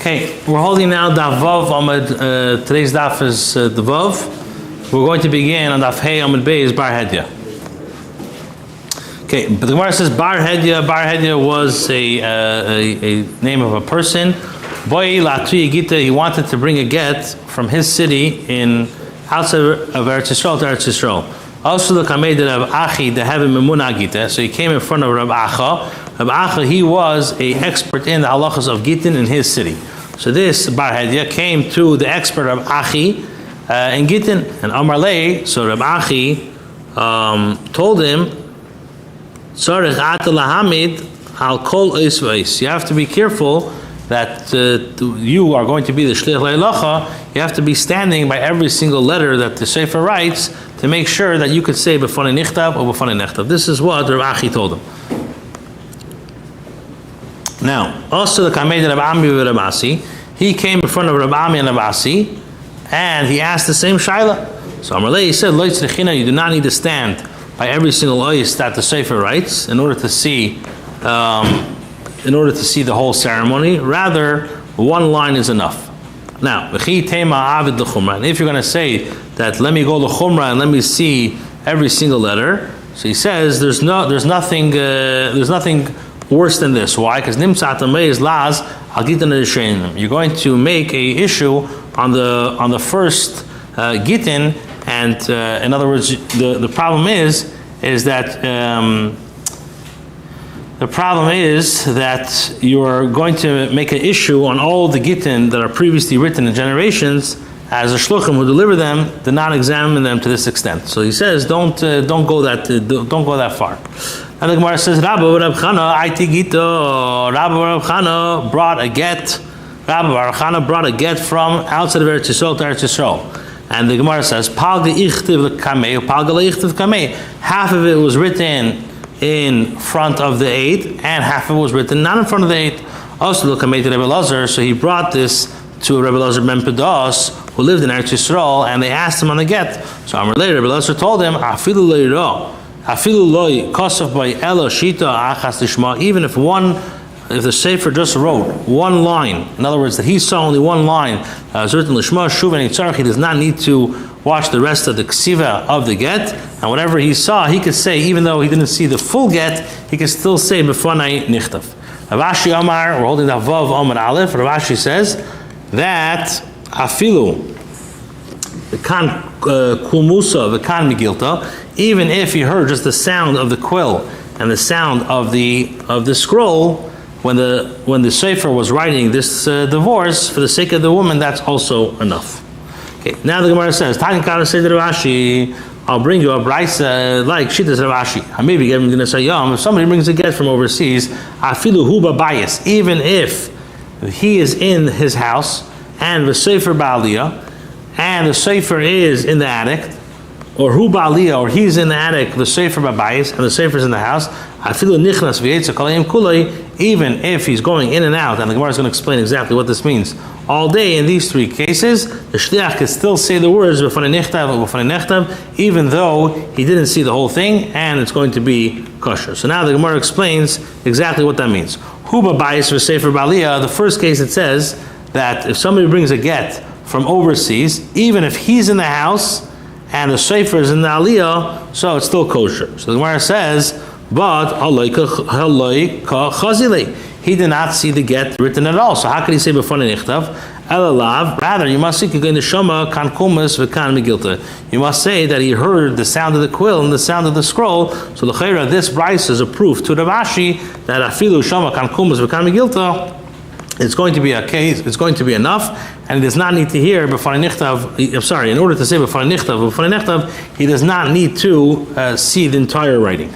Okay, we're holding now Daf Vav Amud. Today's Daf is the Vav. We're going to begin on Daf Hey Amud Beis Bar Hedya. Okay, but the Gemara says Bar Hedya. Bar Hedya was a name of a person. Boy Latri Gita. He wanted to bring a get from his city in outside of Eretz Yisrael to Eretz Yisrael. Also the Kamei of Achi the heaven Memuna Gita. So he came in front of Rabbi Acha. Rabbi Acha, he was an expert in the halachas of Gittin in his city. So this Bar Hedya came to the expert of Achi in Gittin, and Amar Lei. So Rabbi Achi told him, "Tzarich ata lahamid al kol ois v'ois." You have to be careful that you are going to be the shliach le'elacha. You have to be standing by every single letter that the sefer writes to make sure that you could say b'fanei nichtav or b'fanei nechtav. This is what Rabbi Achi told him. Now, also the Kamei of Rabbi Ami and Rabbi Asi, he came in front of Rabbi Ami and Rabbi Asi, and he asked the same shaila. So Amalei, he said, "Lo tzrichina," you do not need to stand by every single ois that the sefer writes in order to see the whole ceremony. Rather, one line is enough. Now, v'chi tema avid l'chumra. And if you're going to say that, let me go l'chumra and let me see every single letter, so he says there's nothing worse than this. Why? Because nimtzat is laz al Gittin Daf. You're going to make a issue on the first Gittin, and in other words, the problem is that you're going to make an issue on all the Gittin that are previously written in generations, as the shluchim who deliver them did not examine them to this extent. So he says, don't go that far. And the Gemara says, Rabbi Rab Chana, Aiti Gita, Rabbi Rab Chana brought a get. Rabbi Rab Chana brought a get from outside of Eretz Yisrael to Eretz Yisrael. And the Gemara says, Palga ichtiv l'kamei, Palga leichtiv kamei. Half of it was written in front of the eight, and half of it was written not in front of the eight. Also, l'kamei to Rabbi Lazar, so he brought this to Rabbi Lazar ben Pedas, who lived in Eretz Yisrael, and they asked him on the get. So Amar later, Rabbi Lazar told him, Afilu le'ira. Even if the sefer just wrote one line, in other words, that he saw only one line, he does not need to watch the rest of the ksiva of the get, and whatever he saw, he could say, even though he didn't see the full get, he could still say b'fanei nichtav. Ravashi Amar, we're holding that vav Amar Aleph. Ravashi says that afilu v'kan kulmusa v'kan migilta. Even if he heard just the sound of the quill and the sound of the scroll when the sefer was writing this divorce for the sake of the woman, that's also enough. Okay, now the Gemara says, I'll bring you a brisa like Shittas Ravashi. Maybe I'm going to say, if somebody brings a get from overseas, afilu huba bias, even if he is in his house and the sefer ba'aliyah and the sefer is in the attic, or hu ba'aliyah, or he's in the attic, the sefer b'bayis, and the sefer's in the house, afilu nichnas v'yetza kolayim kulay, even if he's going in and out, and the Gemara is going to explain exactly what this means. All day in these three cases, the shliach can still say the words b'fanei nichtav or b'fanei nechtav, even though he didn't see the whole thing, and it's going to be kosher. So now the Gemara explains exactly what that means. Hu b'bayis v'sefer b'aliyah, the first case it says that if somebody brings a get from overseas, even if he's in the house, and the sefer is in the aliyah, so it's still kosher. So the Gemara says, but he did not see the get written at all. So how could he say b'fanei nichtav? Elalav. Rather, you must say kan kumas v'kan megilta. You must say that he heard the sound of the quill and the sound of the scroll. So the l'cheira, this brisa is a proof to Ravashi that afilu shama kan kumas v'kan megilta. It's going to be a case. It's going to be enough, and he does not need to hear b'fanei nichtav. I'm sorry. In order to say b'fanei nichtav, he does not need to see the entire writing.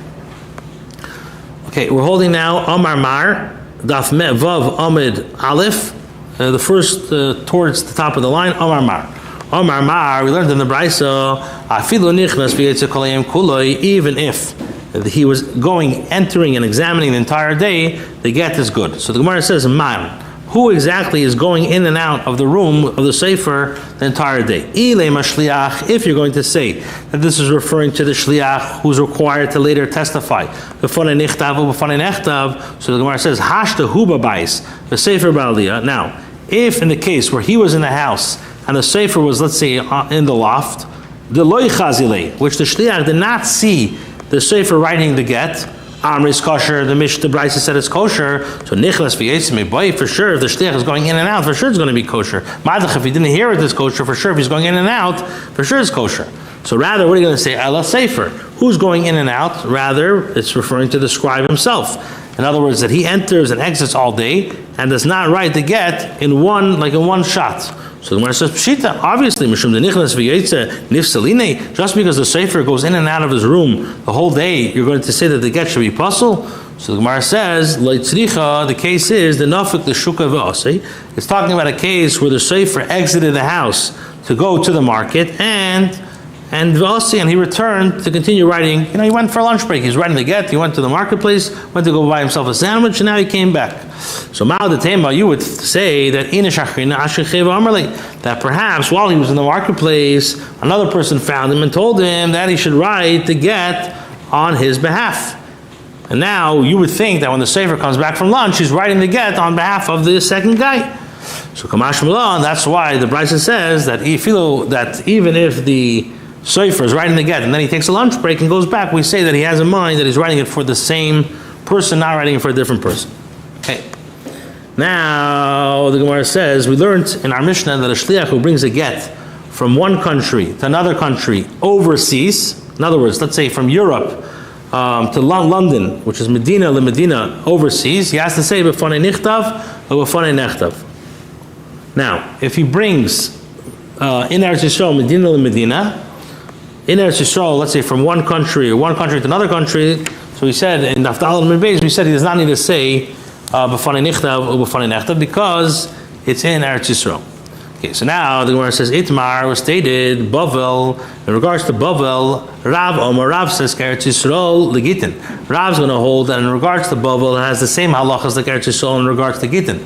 Okay, we're holding now Amar Mar Daf Me Vav Amid Aleph, the first towards the top of the line. Amar Mar. Amar Mar. We learned in the brisa afilu nichnas v'yetza kolayim kulay. Even if he was entering and examining the entire day, the get is good. So the Gemara says, Man. Who exactly is going in and out of the room of the sefer the entire day? If you're going to say that this is referring to the shliach who's required to later testify, so the Gemara says, Hashta huba bais, the sefer ba'aliyah. Now, if in the case where he was in the house and the sefer was, let's say, in the loft, the loy chazile, which the shliach did not see the sefer writing the get, Amr is kosher, the Brisa said it's kosher, so nichlas v'yetzim boy, for sure, if the shliach is going in and out, for sure it's going to be kosher. Madach, if he didn't hear it, it's kosher, for sure, if he's going in and out, for sure it's kosher. So rather, what are you going to say? Allah sefer. Who's going in and out? Rather, it's referring to the scribe himself. In other words, that he enters and exits all day and does not write the get in one shot. So the Gemara says, Pshita, obviously, just because the sefer goes in and out of his room the whole day, you're going to say that the get should be puzzle? So the Gemara says, the case is the nafik the shuka v'asei. It's talking about a case where the sefer exited the house to go to the market and he returned to continue writing. He went for a lunch break. He's writing the get. He went to the marketplace, went to go buy himself a sandwich, and now he came back. So Ma'al the Tema, you would say that that perhaps while he was in the marketplace, another person found him and told him that he should write the get on his behalf. And now you would think that when the sefer comes back from lunch, he's writing the get on behalf of the second guy. So Kamash Milan, that's why the Brisa says that even if the sefer is writing the get and then he takes a lunch break and goes back, we say that he has in mind that he's writing it for the same person, not writing it for a different person. Okay. Now the Gemara says we learned in our Mishnah that a shliach who brings a get from one country to another country overseas, in other words, let's say from Europe to London, which is Medina le Medina overseas, he has to say b'fanei nichtav or b'fanei nechtav. Now, if he brings in Eretz Yisrael Medina le Medina, in Eretz Yisrael, let's say from one country to another country, so we said in Daf Daled Amud Beis, we said he does not need to say b'fanei nichtav or b'fanei nechtav because it's in Eretz Yisrael. Okay, so now the Gemara says Itmar was stated Bavel. In regards to Bavel, Rav says Eretz Yisrael leGittin. Rav's going to hold that in regards to Bavel, it has the same halachas like Eretz Yisrael in regards to Gittin.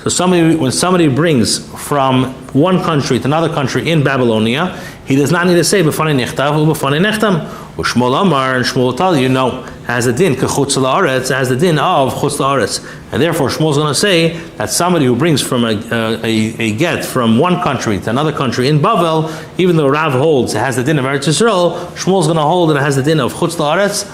So when somebody brings from one country to another country in Babylonia, he does not need to say b'fanei nichtav or b'fanei nechtam. Shmuel Amar, and Shmuel will tell you, no, has the din kechutz la'aretz, has the din of chutz la'aretz, and therefore Shmuel is going to say that somebody who brings from a get from one country to another country in Bavel, even though Rav holds it has the din of Eretz Yisrael, Shmuel is going to hold that it has the din of chutz la'aretz,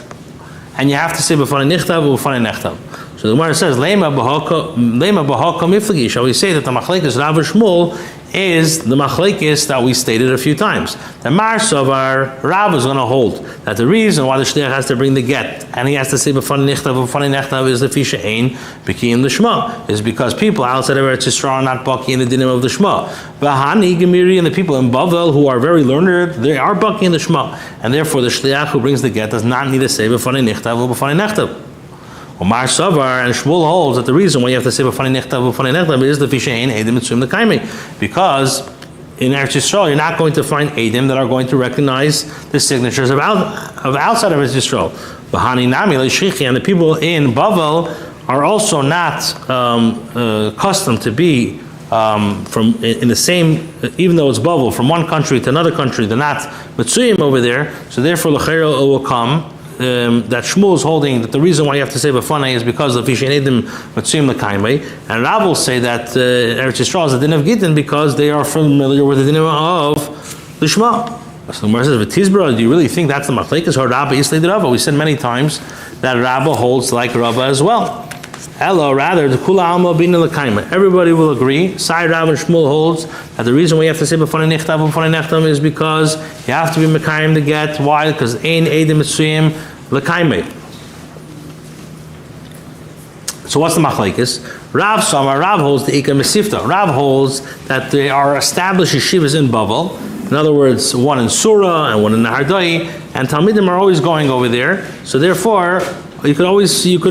and you have to say b'fanei nichtav or b'fanei nechtam. So the Gemara says, Lema b'haka miflagi. Shall we say that the machlekes Rav and Shmuel is the machlekes that we stated a few times? The Mar Savar, Rav is going to hold that the reason why the shliach has to bring the get and he has to say b'fanei nichtav is the fisha ein b'kiyim the shema, is because people outside of Eretz Yisrael are not baki in the dinim of the shema. V'hani gemiri, and the people in Bavel who are very learned, they are baki in the shema, and therefore the shliach who brings the get does not need to say b'fanei nichtav or b'fanei nechtav. Omar Savar, and Shmuel holds that the reason why you have to say b'fanei nechtav is the fishein edim mitzvim l'kaimei, because in Eretz Yisrael you're not going to find edim that are going to recognize the signatures of outside of Eretz Yisrael. V'hani nami le'shchichi, and the people in Bavel are also not accustomed to be from in the same, even though it's Bavel, from one country to another country, they're not mitzuyim over there. So therefore l'chayro will come. That Shmuel is holding that the reason why you have to say b'fanei is because of Fishin Edim Matzuyim L'Kaimei, and Rav will say that Eretz Yisrael is the din of Gittin because they are familiar with the din of the Shema. So the Gemara says, "V'tizbra, do you really think that's the machlekes or Rabba Islay the Rabba?" We said many times that Rabba holds like Rabba as well. Ella, rather, the Kula Alma Bina L'Kaimei. Everybody will agree. Sai Rav and Shmuel holds that the reason why you have to say b'fanei nichtav b'fanei nechtam is because you have to be mekayim to get. Why? Because ein edim mitzuyim l'kaimei. So what's the machlekes? Rav holds the Ika Mesifta. Rav holds that there are established yeshivas in Bavel. In other words, one in Surah and one in Nahardai, and Talmidim are always going over there. So therefore, you always have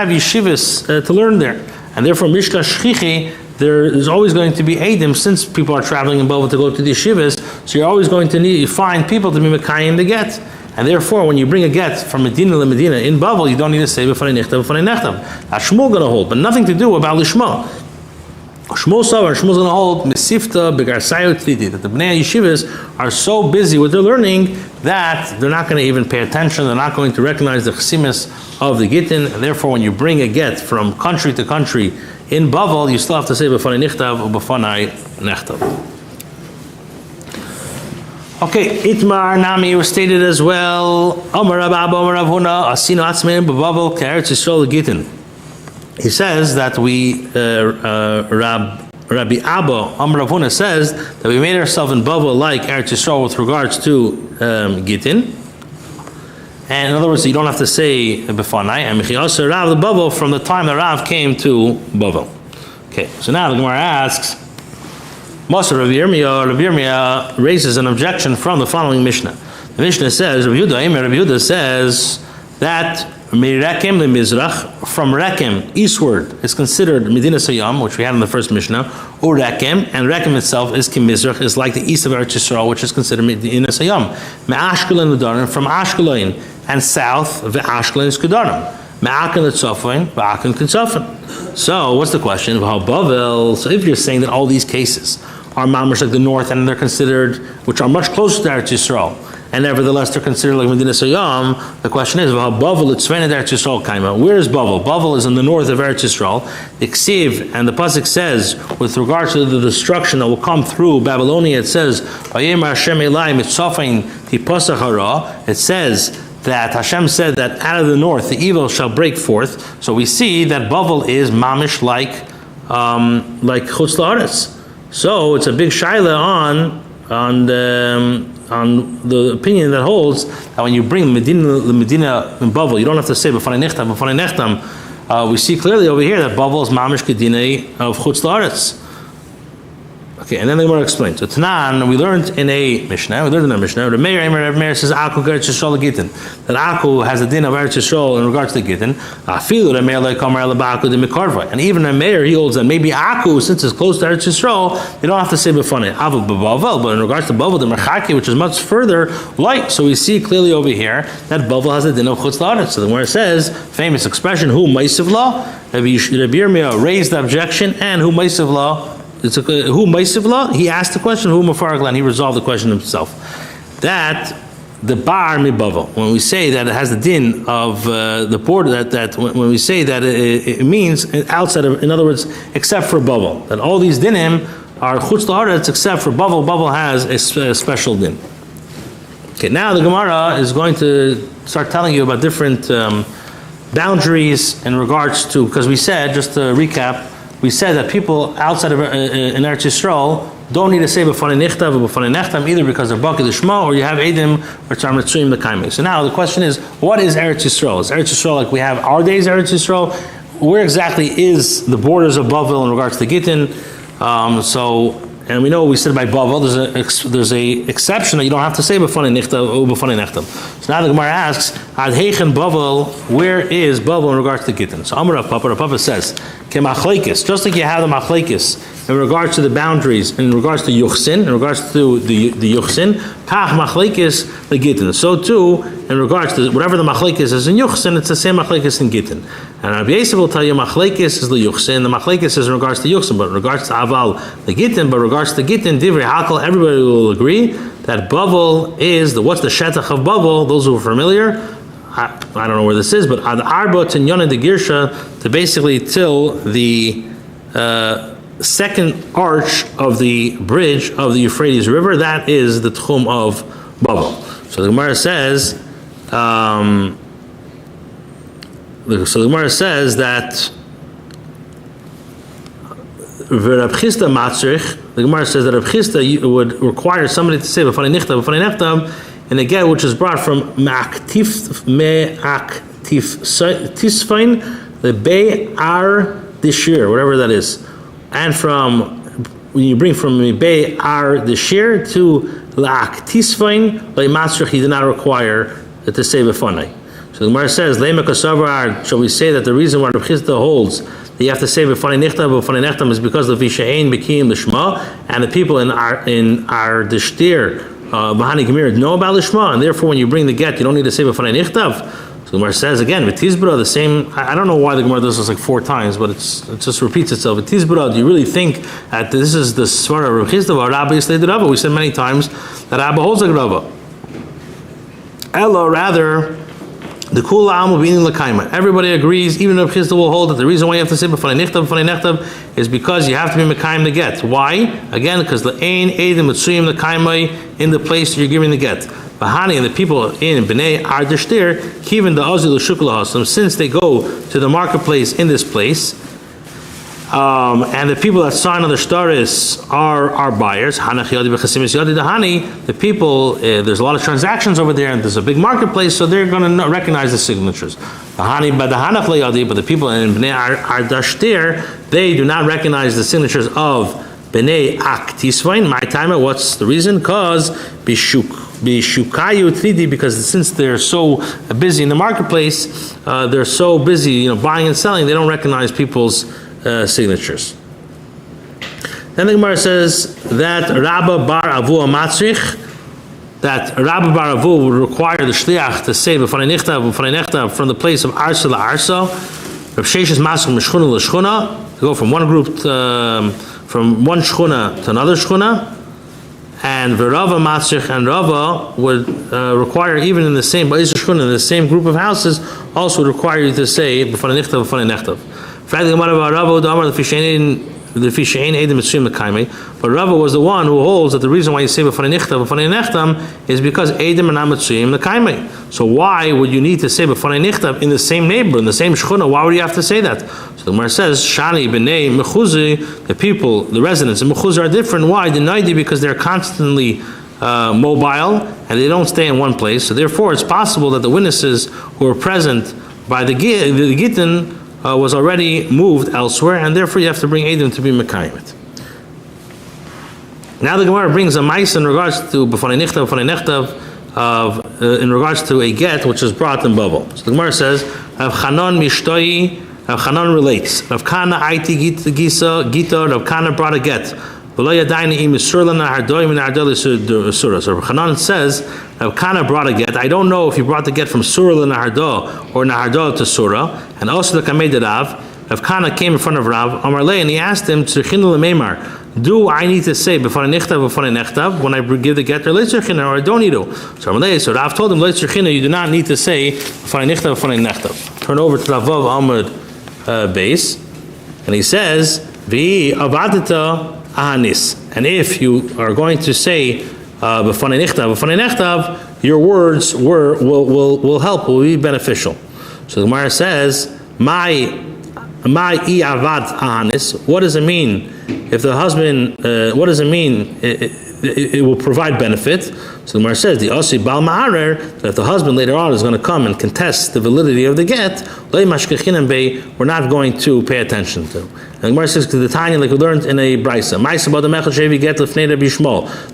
yeshivas to learn there, and therefore Mishka Shchichi, there is always going to be Eidim, since people are traveling in Bavel to go to the yeshivas. So you're always going to find people to be Mekayim the get, and therefore when you bring a get from Medina to Medina in Bavel, you don't need to say b'fanei nichtav b'fanei nechtav. That's Shmuel going to hold, but nothing to do about Lishma. Shmuel Savar and Shmuel's going to hold Mesifta Begarsayot Tlidi, that the Bnei Yeshivas are so busy with their learning that they're not going to even pay attention, they're not going to recognize the Chesimis of the Gittin, and therefore when you bring a get from country to country in Bavel, you still have to say B'fanai Nichtav or B'fanai Nechtav. Okay, Itmar Nami was stated as well, Amar Rab Abba Amar Rav Huna, Asinu Atzmein B'Bavel K'Eretz Yisrael Gittin. He says that Rabbi Abba Amar Rav Huna says that we made ourselves in Bavel like Eretz Yisrael with regards to Gittin. And in other words, you don't have to say B'fanai. And Mechiasa Rav the Bavel from the time that Rav came to Bavel. Okay, so now the Gemara asks, Moser Rabbi Yirmiyah raises an objection from the following Mishnah. The Mishnah says, Rabbi Yehuda says that Mirekem le Mizrach, from Rekem eastward is considered Medina Sayyam, which we had in the first Mishnah, or Rekem, and Rekem itself is Kim Mizrach, is like the east of Eretz Yisrael, which is considered Medina Sayyam. Me'ashkelon l'Darim, from Ashkelon and south, ve'ashkelon is Kedarim. Me'aken l'Tzofin, ve'aken Ketzofin. So, what's the question? Bavel. So, if you're saying that all these cases are mamash like the north, and they're considered, which are much closer to Eretz Yisrael, and nevertheless they're considered like Medina Sayyam, the question is, Bavel Eretz Yisrael Kaima. Where is Bavel? Bavel is in the north of Eretz Yisrael. The Ksiv and the pasuk says, with regards to the destruction that will come through Babylonia, it says, it says that Hashem said that out of the north the evil shall break forth. So we see that Bavel is mamish like Chutz La'aretz. So it's a big shaila on the opinion that holds that when you bring Medina in Bavel, you don't have to say B'fanai Nechtam. We see clearly over here that Bavel is mamish kedinei of Chutz La'aretz. Okay, and then the Gemara explains. So Tanan, we learned in a Mishnah, the Meir says Aku Eretz Yisrael Gittin, that Aku has a din of Eretz Yisrael in regards to Gittin. And even a Meir, he holds that maybe Aku, since it's close to Eretz Yisrael, they don't have to say B'fanai Aval B'Bavel, but in regards to Bavel, the Merchaki, which is much further, light. So we see clearly over here that Bavel has a din of Chutz La'aretz. So the Gemara says, famous expression, Hu Ma'isiv La, Rabbi Yirmiyah raised the objection, and Hu Ma'isiv La, it's who Maisivla? He asked the question, who Mafaraglan? He resolved the question himself. That the bar mibavel, when we say that it has the din of the border, that when we say that it means outside of, in other words, except for Bavel, that all these dinim are Chutz La'aretz except for Bavel. Bavel has a special din. Okay, now the Gemara is going to start telling you about different boundaries in regards to, because we said, just to recap, we said that people outside of in Eretz Yisrael don't need to say B'fanai Nichtav or B'fanai Nechtam either because they're Baki L'Shma or you have Eidim which are Mitzuyim L'Kaimim. So now the question is, what is Eretz Yisrael? Is Eretz Yisrael like we have our days Eretz Yisrael? Where exactly is the borders of Bavel in regards to Gittin? And we know we said by Bavel, there's a exception that you don't have to say B'fanai Nichtav or B'fanai Nechtam. So now the Gemara asks, Ad Heichen Bavel, where is Bavel in regards to Gittin? So Amar Rav Papa says, Kemachlekes, just like you have the machlekes in regards to the boundaries, in regards to Yuchsin, in regards to the Yuchsin, Kach machlekes the Gittin. So too, in regards to whatever the machlekes is in Yuchsin, it's the same machlekes in Gittin. And Rabbi Yosef will tell you machlekes is the Yuchsin, the machlekes is in regards to Yuchsin, but in regards to Aval the Gittin, but in regards to Gittin, Divrei Hakol, everybody will agree that Bavel is what's the shetach of Bavel? Those who are familiar, I don't know where this is, but Ad Arba Tinyana de Girsha, to basically till the second arch of the bridge of the Euphrates River, that is the Tchum of Bavel. So the Gemara says, that Reb Chisda Matzrich, the Gemara says that Reb Chisda would require somebody to say B'fanai Nechtam, and a get which is brought from Me'aktif Tisfain, the Bei Ar Dishir, whatever that is. And when you bring from Bei Ar Dishir to La'ak Tisfain, Lei Matzrich, he did not require to say B'fanai. So the Gemara says, shall we say that the reason why Reb Chisda holds that you have to say B'fanai Nechtam is because of Vishain B'kiyim L'Shma, and the people in our Dishtir, Bahani Gemir know about Lishma, and therefore when you bring the get, you don't need to say B'fanai Nichtav. So So the Gemara says again, V'tizbura, the same. I don't know why the Gemara does this like 4 times, but it just repeats itself. V'tizbura, do you really think that this is the svara of Rav Chisda or Rabbi S Greenwald? We said many times that Rabbi holds like Rabbi. Ella, rather, the kula amu b'inin l'kaima. Everybody agrees, even if Chisda will hold that the reason why you have to say b'fanei nichtav is because you have to be mekayim the get. Why? Again, because l'ein edim mitzuyim l'kaimai in the place that you're giving the get. Bahani and the people in Bnei Ardeshtir, Kivin the Azil Shukla, since they go to the marketplace in this place, and the people that sign on the shtaris are buyers. The people, there's a lot of transactions over there, and there's a big marketplace, so they're going to recognize the signatures. But the people in Bnei Ardeshtir, they do not recognize the signatures of Bnei Aktisvain. My time, what's the reason? Because because since they're so busy in the marketplace, they're so busy, buying and selling, they don't recognize people's signatures. Then the Gemara says that Rabba Bar Avu Amatzrich, that Rabba Bar Avu would require the shliach to say b'fanei nichtav from the place of arsa la arsa. Rav Sheshes Masach Meshchuna l'shchuna, to go from one group from one shchuna to another shchuna. And Rava Matzrich and Rava would require, even in the same in the same group of houses, also would require you to say b'fanei nichtav b'fanei nechtav. But Rava was the one who holds that the reason why you say b'fanei nichtav is because edim are not mitzuyim l'kaimei. So why would you need to say b'fanei nichtav in the same neighbor, in the same shchuna? Why would you have to say that? So the Gemara says, Shani b'nei mechuzi, the people, the residents in mechuzi are different. Why? Denaidi, because they're constantly mobile and they don't stay in one place. So therefore, it's possible that the witnesses who were present by the Gittin was already moved elsewhere, and therefore you have to bring Edom to be Mekayim it. Now the Gemara brings a mice in regards to b'fanei nechtav, in regards to a get which is brought in Babel. So the Gemara says, Rav Chanan relates, Rav Kana aiti gita, Rav Kana brought a get. So Rav Chanan says, Rav Kana brought a get. I don't know if he brought the get from Surah Nahardo or Nahardo to Surah. And also the Kamei de Rav Kana came in front of Rav Amar Le, and he asked him, do I need to say b'fanei nechtav when I give the get, or I don't need to? So Rav told him, you do not need to say b'fanei nechtav. Turn over to Rav Amud base, and he says, V'i avadita ahanis. And if you are going to say b'fanei nechtav, your words will help, will be beneficial. So the Gemara says, my avad ahanis. What does it mean? If the husband, what does it mean? It will provide benefit. So the Gemara says, the osi bal ma'arer, that if the husband later on is going to come and contest the validity of the get, we're not going to pay attention to. And the Gemara says, the Tanya, like we learned in a brisa,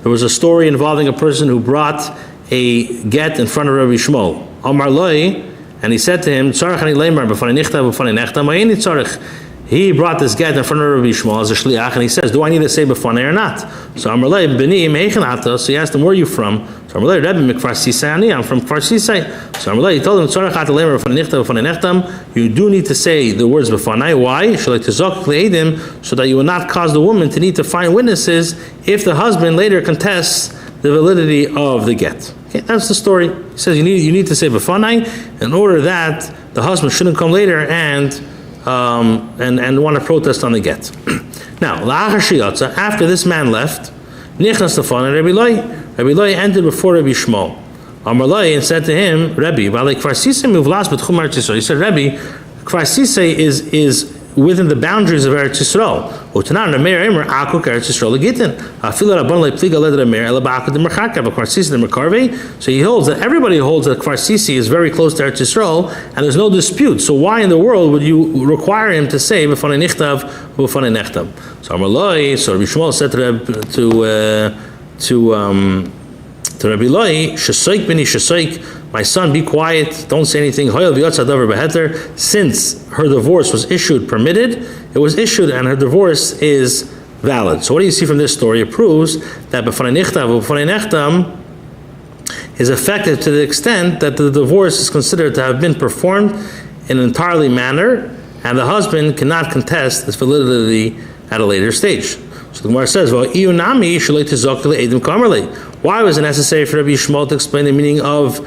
there was a story involving a person who brought a get in front of Rabbi Shmuel. Amar Loi, and he said to him, he brought this get in front of Rabbi Shmuel as a shliach, and he says, do I need to say b'fanei or not? So Amar Lei, b'ni meichin ata. So he asked him, where are you from? So Amar Lei, Rebbe mikfar sisai ani, I'm from Kfar Sisai. So Amar Lei, he told him, you do need to say the words b'fanei. Why? So that you will not cause the woman to need to find witnesses if the husband later contests the validity of the get. Okay, that's the story. He says you need to say b'fanei in order that the husband shouldn't come later and want to protest on the get. Now, after this man left, Rabbi Loi entered before Rabbi Shmuel. Amar Loi and said to him, Rabbi, he said, Rabbi, Kfar Sisai is within the boundaries of Eretz Yisrael. So he holds that everybody holds that Kfar Sisai is very close to Eretz Yisrael, and there's no dispute. So why in the world would you require him to say b'fanei nichtav b'fanei nechtav? So Amar Loi, so Rabbi Shmuel said to Rabbi Loi, Shasoik b'ni shasoik, my son, be quiet, don't say anything. Since her divorce was issued, permitted, it was issued, and her divorce is valid. So what do you see from this story? It proves that b'fanei nichtav b'fanei nechtam is effective to the extent that the divorce is considered to have been performed in an entirely manner, and the husband cannot contest its validity at a later stage. So the Gemara says, why was it necessary for Rabbi Yishmael to explain the meaning of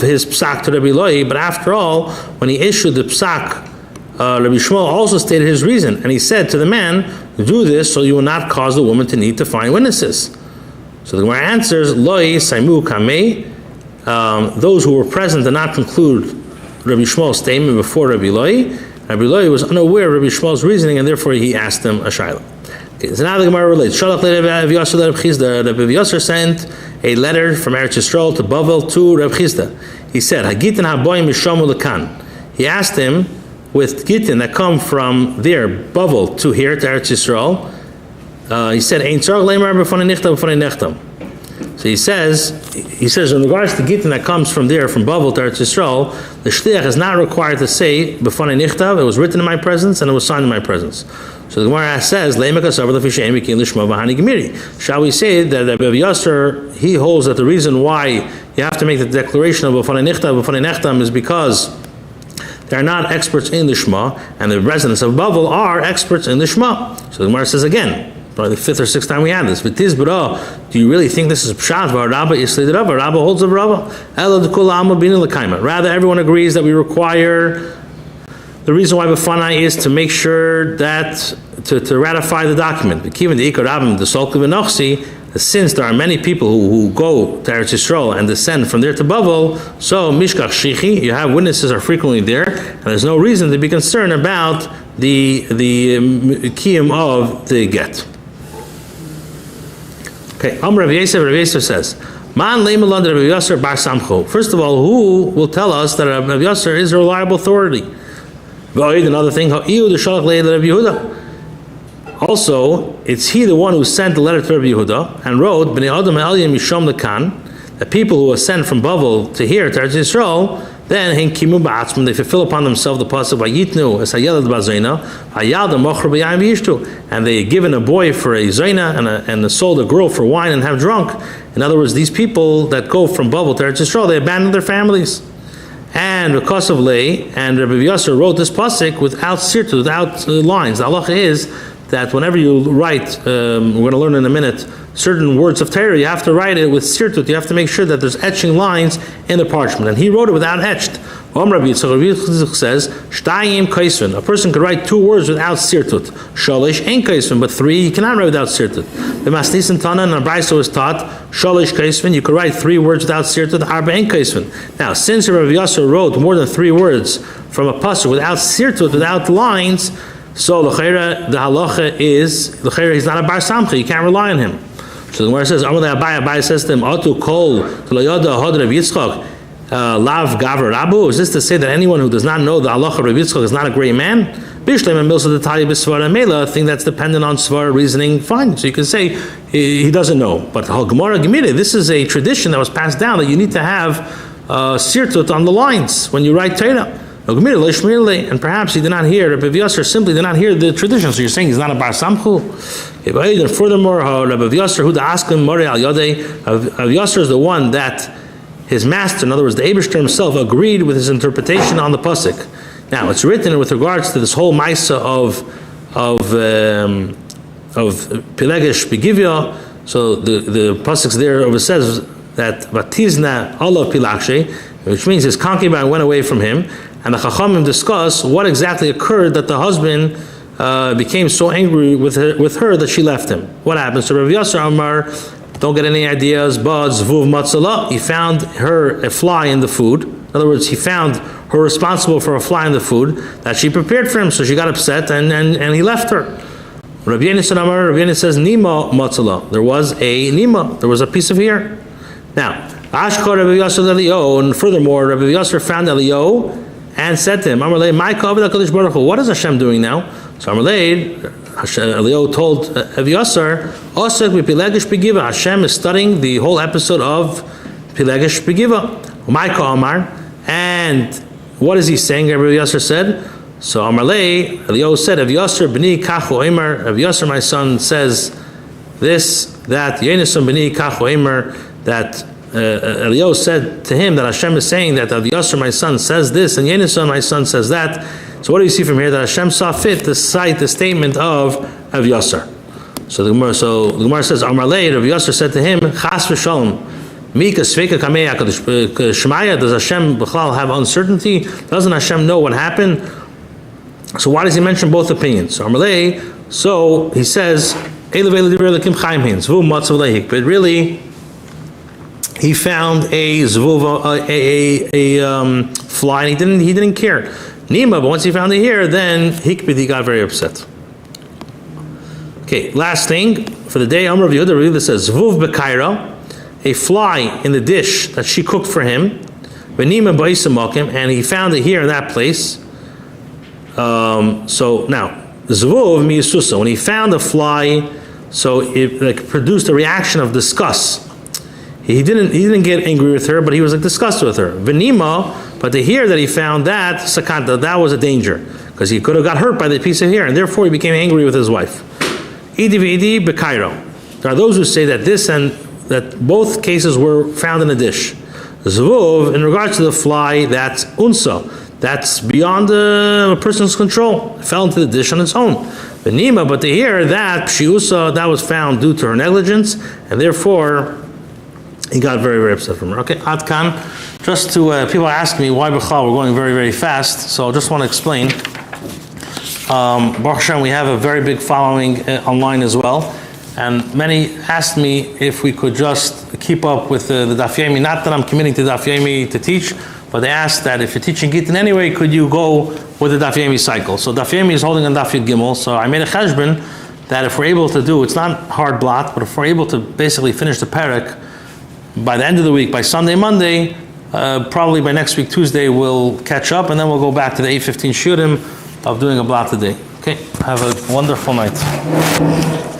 his psak to Rabbi Eloi? But after all, when he issued the psak, Rabbi Yishmael also stated his reason, and he said to the man, do this so you will not cause the woman to need to find witnesses. So the Gemara answers, Loi Saimu Kamei, those who were present did not conclude Rabbi Yishmael's statement before Rabbi Eloi. Rabbi Eloi was unaware of Rabbi Yishmael's reasoning, and therefore he asked him a shayla. Okay, so now the Gemara relates. Rabbi Yosser sent a letter from Eretz Yisrael to Bavel to Rabbi Chizda. He said, Gittin Daf. He asked him, with Gittin that come from there, Bavel, to here, to Eretz Yisrael, he said, so he says, in regards to Gittin that comes from there, from Bavel to Eretz Yisrael, the shliach is not required to say, B'fanei nichtav, it was written in my presence and it was signed in my presence. So the Gemara says, shall we say that Rabbi Yosser, he holds that the reason why you have to make the declaration of B'fanei nichtav is because they are not experts in the Shema, and the residents of Bavel are experts in the Shema. So the Gemara says again, probably the fifth or sixth time we had this. Do you really think this is pshat? Rabba holds of Rabba. Rather, everyone agrees that we require. The reason why b'fanai is to make sure that to ratify the document. Since there are many people who go to Eretz Yisrael and descend from there to Bavel, so mishkach shichi, you have witnesses are frequently there, and there's no reason to be concerned about the kiyum of the get. Okay, Rav Yosef says, Man leimalad Rabbi Yosser bar Samcho. First of all, who will tell us that Rabbi Yosser is a reliable authority? Another thing, also, it's he the one who sent the letter to Rabbi Yehuda and wrote, Bnei Adam Eliyim Mishom Lekan, the people who ascend from Bavel to here, to Eretz Yisrael, then they fulfill upon themselves the pasuk Vayitnu es hayelad b'zayna hayad mocher b'yayim v'yishtu, and they given a boy for a zayna and they sold a girl for wine and have drunk. In other words, these people that go from Bavel to Eretz Yisrael, they abandon their families. And because of lay, and Rabbi Yosser wrote this pasuk without sirtut, without lines. The halacha is that whenever you write, we're going to learn in a minute, certain words of Torah, you have to write it with sirtut. You have to make sure that there's etching lines in the parchment. And he wrote it without etched. Rabbi Yitzchak says, Shtayim kaisvin. A person could write 2 words without sirtut. Shalish ain't kaisvin, but 3 you cannot write without sirtut. The Masnis and Tana and Abraiso is taught, Shalish kaisvin, you could write 3 words without sirtut, Arba ain't kaisvin. Now, since Rabbi Yosser wrote more than 3 words from a pasuk without sirtut, without lines, so the halacha is, he's not a bar samcha, you can't rely on him. So the Gemara says, Abai says to him, Atu kol t'layada hod Rav Yitzchak lav gavra rabu. Is this to say that anyone who does not know the halacha of Rav Yitzchak is not a great man? Bishleim and milsa detali b'svara mela, a thing that's dependent on svara reasoning, fine. So you can say he doesn't know. But Gemara Gemira, this is a tradition that was passed down that you need to have sirtut on the lines when you write Torah. And perhaps he did not hear, Rabbi Yosser simply did not hear the tradition. So you're saying he's not a bar samchu. And furthermore, Rabbi Yosser, who asked him, Rabbi Yosser is the one that his master, in other words, the Eibishter himself, agreed with his interpretation on the pasuk. Now, it's written with regards to this whole maisa of Pilegesh Begivya. So the pasuk there over says that Vatizna Allah Pilakshe, which means his concubine went away from him. And the Chachamim discuss what exactly occurred that the husband became so angry with her that she left him. What happened? So Rav Yosser Amar, don't get any ideas, but Zvuv Matzala, he found her a fly in the food. In other words, he found her responsible for a fly in the food that she prepared for him, so she got upset and he left her. Rav Yenis Amar, Rav Yenis says, Nima Matzala. There was a Nima, there was a piece of hair. Now, Ashkar Rabbi Yosser Eliyahu, and furthermore, Rabbi Yosser found Eliyahu and said to him, what is Hashem doing now? So Eliyahu told Rabbi Yosser, Hashem is studying the whole episode of Pilegesh Begiva. And what is he saying? Rabbi Yosser said. So Eliyahu said, Rabbi Yosser b'ni kachu omer. Rabbi Yosser, my son, says this, that Yenisam b'ni kachu omer, that Eliyahu said to him that Hashem is saying that Rav Yasser, my son, says this, and Yenison, my son, says that. So what do you see from here? That Hashem saw fit to cite the statement of Rav Yasser. So the Gemara says, Amar Lei, Rav Yasser said to him, Chas v'shalom, Mika sveka kamei HaKadosh Shemaya, does Hashem b'chlal have uncertainty? Doesn't Hashem know what happened? So why does he mention both opinions? So Amar Lei, so he says, but really, he found a zvuv, a fly, and he didn't care. Nima, but once he found it here, then he got very upset. Okay, last thing for the day, Amar of Yehuda really says zvuv bekaira, a fly in the dish that she cooked for him. V'nima ba'isamakim, and he found it here in that place. So now zvuv miyisusa, when he found a fly. So it produced a reaction of disgust. He didn't get angry with her, but he was disgusted with her. Venima, but to hear that he found that sakanta, that was a danger, because he could have got hurt by the piece of hair, and therefore he became angry with his wife. Idi v'idi bekairo. There are those who say that this and that both cases were found in a dish. Zvuv, in regards to the fly, that's unsa. That's beyond a person's control. It fell into the dish on its own. Benima, but to hear that pshiusa, that was found due to her negligence, and therefore he got very, very upset from her. Okay, Adkan. Just to people ask me why B'chal we're going very, very fast, so I just want to explain. Baruch Hashem, we have a very big following online as well, and many asked me if we could just keep up with the Daf Yomi. Not that I'm committing to Daf Yomi to teach, but they asked that if you're teaching Gittin anyway, could you go with the Daf Yomi cycle? So Daf Yomi is holding on Daf Yud Gimel, so I made a cheshbon that if we're able to do, it's not hard blot, but if we're able to basically finish the parak by the end of the week, by Sunday, Monday, probably by next week, Tuesday, we'll catch up, and then we'll go back to the 8:15 shurim of doing a blot today. Okay, have a wonderful night.